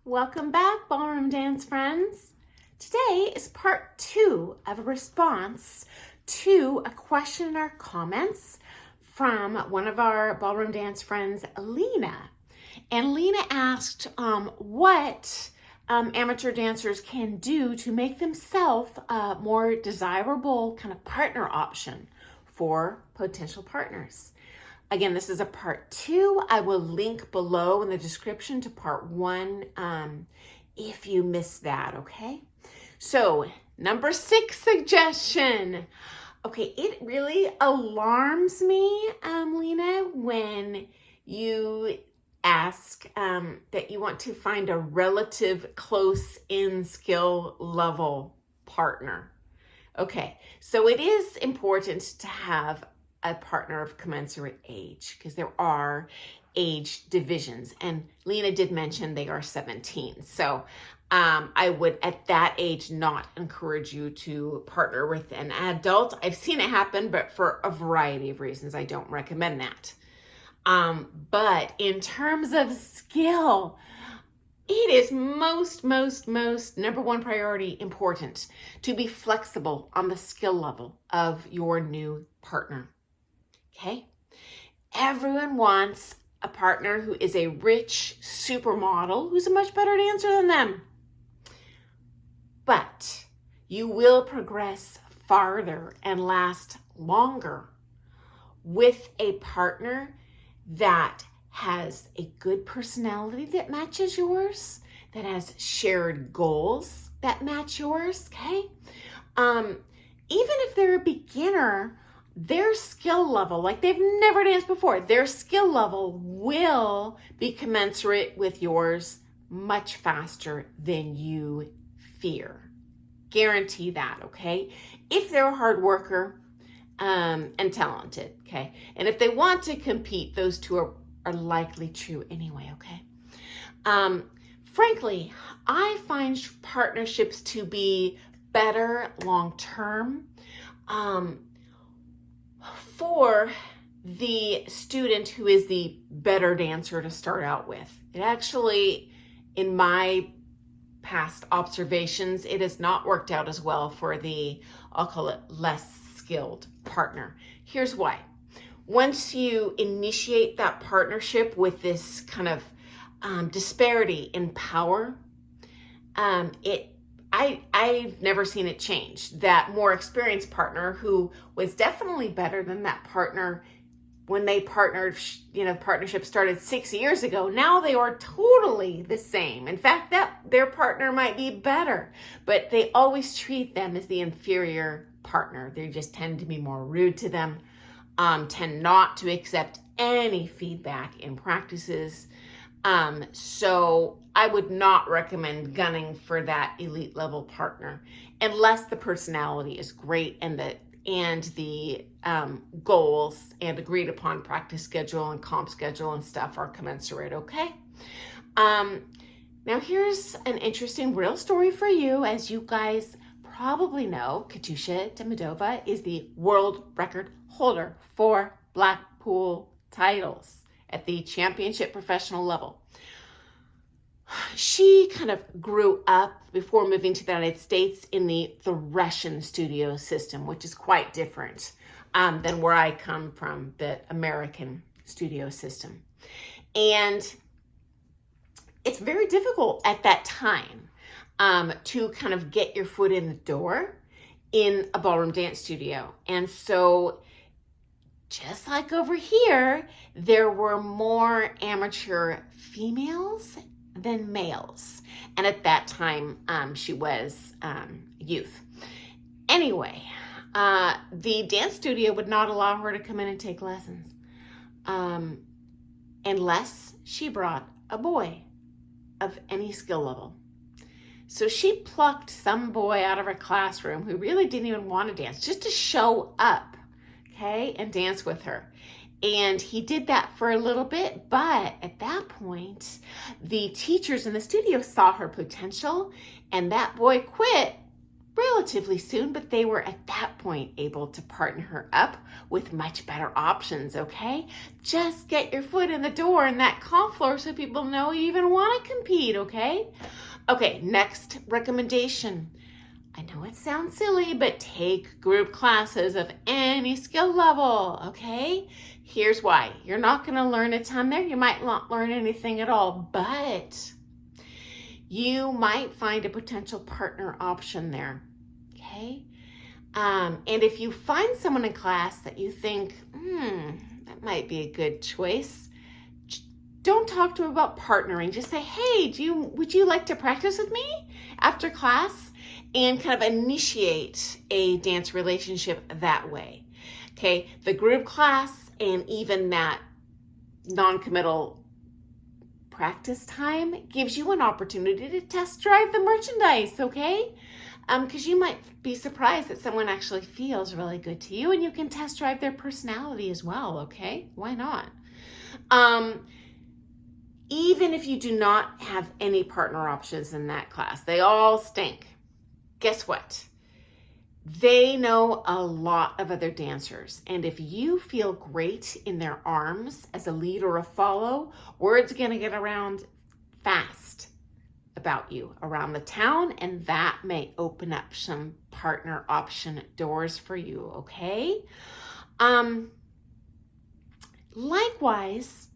Welcome back, ballroom dance friends. Today is part 2 of a response to a question in our comments from one of our ballroom dance friends, Lena. And Lena asked what amateur dancers can do to make themselves a more desirable kind of partner option for potential partners. Again, this is a part 2. I will link below in the description to part 1 if you missed that, okay? So, number 6 suggestion. Okay, it really alarms me, Lena, when you ask that you want to find a relative close in skill level partner. Okay, so it is important to have a partner of commensurate age because there are age divisions, and Lena did mention they are 17. So I would at that age not encourage you to partner with an adult. I've seen it happen, but for a variety of reasons I don't recommend that. But in terms of skill, it is most number 1 priority important to be flexible on the skill level of your new partner. Okay? Everyone wants a partner who is a rich supermodel who's a much better dancer than them. But you will progress farther and last longer with a partner that has a good personality that matches yours, that has shared goals that match yours, okay? Even if they're a beginner, their skill level, like they've never danced before, their skill level will be commensurate with yours much faster than you fear. Guarantee that, okay? If they're a hard worker and talented, okay? And if they want to compete, those two are likely true anyway, okay? Frankly, I find partnerships to be better long-term for the student who is the better dancer to start out with. It actually, in my past observations, it has not worked out as well for the, I'll call it, less skilled partner. Here's why. Once you initiate that partnership with this kind of disparity in power, I've never seen it change. That more experienced partner who was definitely better than that partner when they partnered, partnership started 6 years ago, now they are totally the same. In fact, that their partner might be better, but they always treat them as the inferior partner. They just tend to be more rude to them, tend not to accept any feedback in practices. So I would not recommend gunning for that elite level partner unless the personality is great and the goals and agreed upon practice schedule and comp schedule and stuff are commensurate, okay? Now here's an interesting real story for you. As you guys probably know, Katusha Demidova is the world record holder for Blackpool titles at the championship professional level. She kind of grew up before moving to the United States in the Russian studio system, which is quite different than where I come from, the American studio system. And it's very difficult at that time to kind of get your foot in the door in a ballroom dance studio. And so just like over here, there were more amateur females than males. And at that time, she was youth. Anyway, the dance studio would not allow her to come in and take lessons unless she brought a boy of any skill level. So she plucked some boy out of her classroom who really didn't even want to dance, just to show up, okay, and dance with her. And he did that for a little bit, but at that point, the teachers in the studio saw her potential, and that boy quit relatively soon, but they were at that point able to partner her up with much better options, okay? Just get your foot in the door in that comp floor so people know you even want to compete, okay? Okay, next recommendation. I know it sounds silly, but take group classes of any skill level, okay? Here's why. You're not going to learn a ton there. You might not learn anything at all, but you might find a potential partner option there, okay? And if you find someone in class that you think, that might be a good choice, don't talk to them about partnering. Just say, hey, would you like to practice with me after class? And kind of initiate a dance relationship that way, okay? The group class and even that non-committal practice time gives you an opportunity to test drive the merchandise, okay? Because you might be surprised that someone actually feels really good to you, and you can test drive their personality as well, okay? Why not? Even if you do not have any partner options in that class, they all stink. Guess what? They know a lot of other dancers. And if you feel great in their arms as a lead or a follow, word's going to get around fast about you around the town, and that may open up some partner option doors for you, okay? Likewise,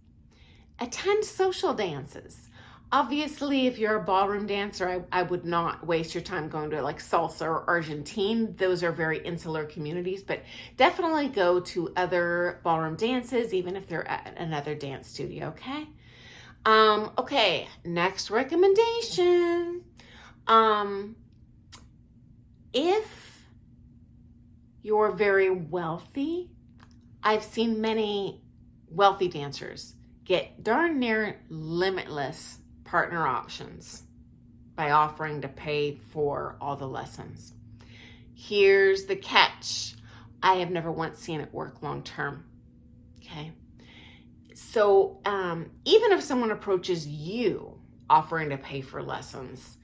attend social dances. Obviously, if you're a ballroom dancer, I would not waste your time going to like salsa or Argentine. Those are very insular communities, but definitely go to other ballroom dances, even if they're at another dance studio, okay? Okay, next recommendation. If you're very wealthy, I've seen many wealthy dancers get darn near limitless partner options by offering to pay for all the lessons. Here's the catch. I have never once seen it work long term, okay? So even if someone approaches you offering to pay for lessons,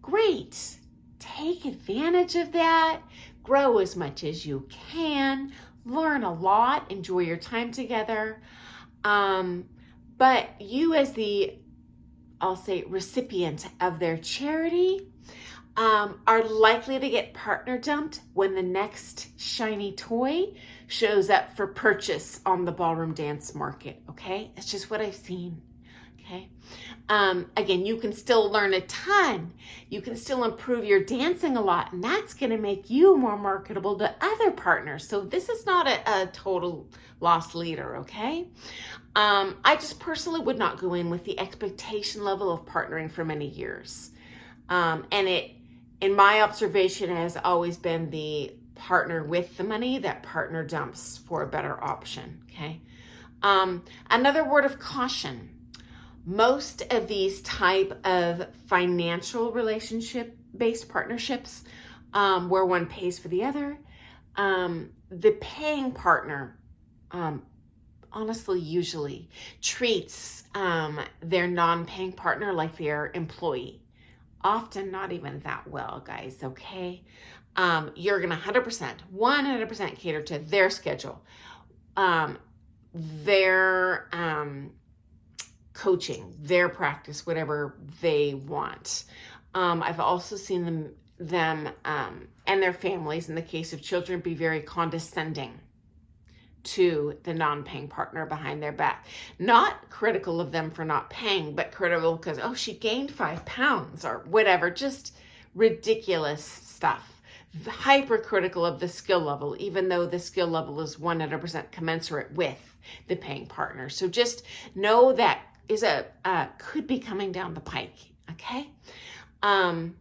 great. Take advantage of that. Grow as much as you can. Learn a lot. Enjoy your time together. But you as the, I'll say, recipient of their charity are likely to get partner dumped when the next shiny toy shows up for purchase on the ballroom dance market, okay? That's just what I've seen, okay? Again, you can still learn a ton. You can still improve your dancing a lot, and that's gonna make you more marketable to other partners. So this is not a total lost leader, okay? I just personally would not go in with the expectation level of partnering for many years. And it, in my observation, has always been the partner with the money that partner dumps for a better option, okay? Another word of caution. Most of these type of financial relationship-based partnerships where one pays for the other, the paying partner honestly usually treats their non-paying partner like their employee. Often not even that well, guys, okay? You're gonna 100% cater to their schedule, their coaching, their practice, whatever they want. I've also seen them and their families, in the case of children, be very condescending to the non-paying partner behind their back. Not critical of them for not paying, but critical because, oh, she gained 5 pounds or whatever, just ridiculous stuff. Hypercritical of the skill level, even though the skill level is 100% commensurate with the paying partner. So just know that is could be coming down the pike, okay? And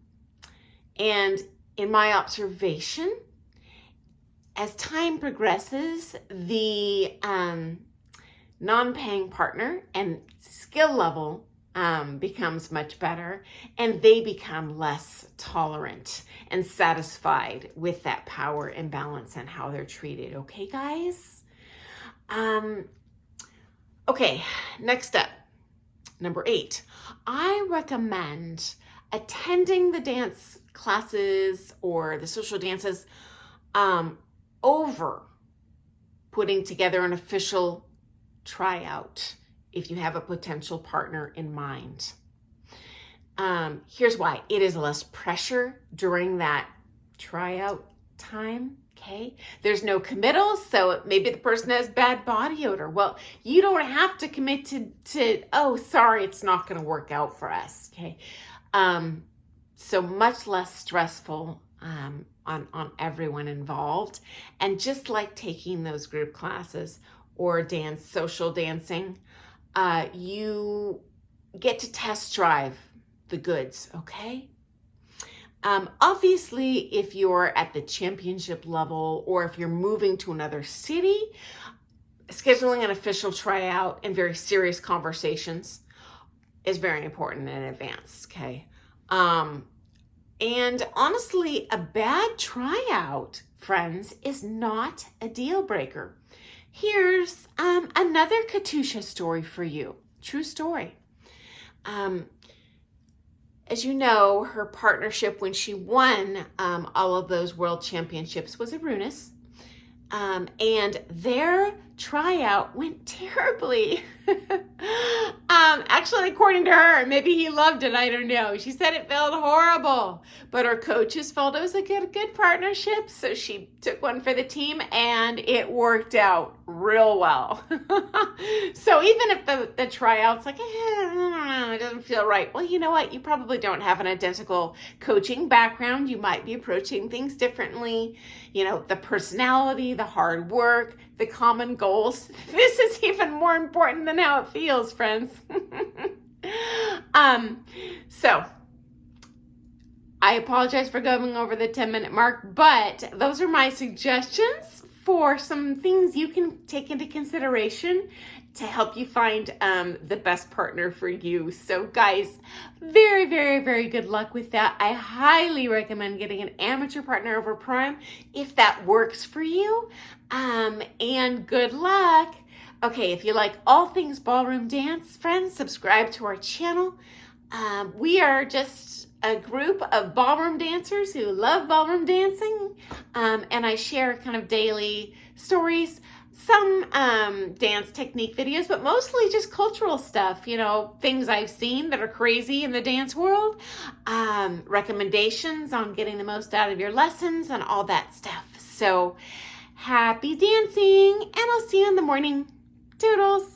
in my observation, as time progresses, the non-paying partner and skill level becomes much better, and they become less tolerant and satisfied with that power imbalance and how they're treated. Okay, guys? Okay, next up, number 8. I recommend attending the dance classes or the social dances over putting together an official tryout if you have a potential partner in mind. Here's why. It is less pressure during that tryout time. Okay, there's no committal, so maybe the person has bad body odor. Well, you don't have to commit to oh, sorry, it's not going to work out for us. Okay, so much less stressful on everyone involved. And just like taking those group classes or social dancing, you get to test drive the goods, okay? Obviously, if you're at the championship level or if you're moving to another city, scheduling an official tryout and very serious conversations is very important in advance, okay? And honestly, a bad tryout, friends, is not a deal breaker. Here's another Katusha story for you. True story. As you know, her partnership when she won all of those world championships was Arunas. And their tryout went terribly. Actually, according to her, maybe he loved it, I don't know. She said it felt horrible, but her coaches felt it was a good partnership, so she took one for the team, and it worked out real well. So even if the tryout's like, it doesn't feel right, well, you know what? You probably don't have an identical coaching background. You might be approaching things differently. You know, the personality, the hard work, the common goals. This is even more important than how it feels, friends. So I apologize for going over the 10-minute mark, but those are my suggestions for some things you can take into consideration to help you find the best partner for you. So guys, very, very, very good luck with that. I highly recommend getting an amateur partner over prime if that works for you. And good luck. Okay, if you like all things ballroom dance, friends, subscribe to our channel. We are just a group of ballroom dancers who love ballroom dancing, and I share kind of daily stories, some dance technique videos, but mostly just cultural stuff, you know, things I've seen that are crazy in the dance world, recommendations on getting the most out of your lessons and all that stuff. So happy dancing, and I'll see you in the morning. Toodles!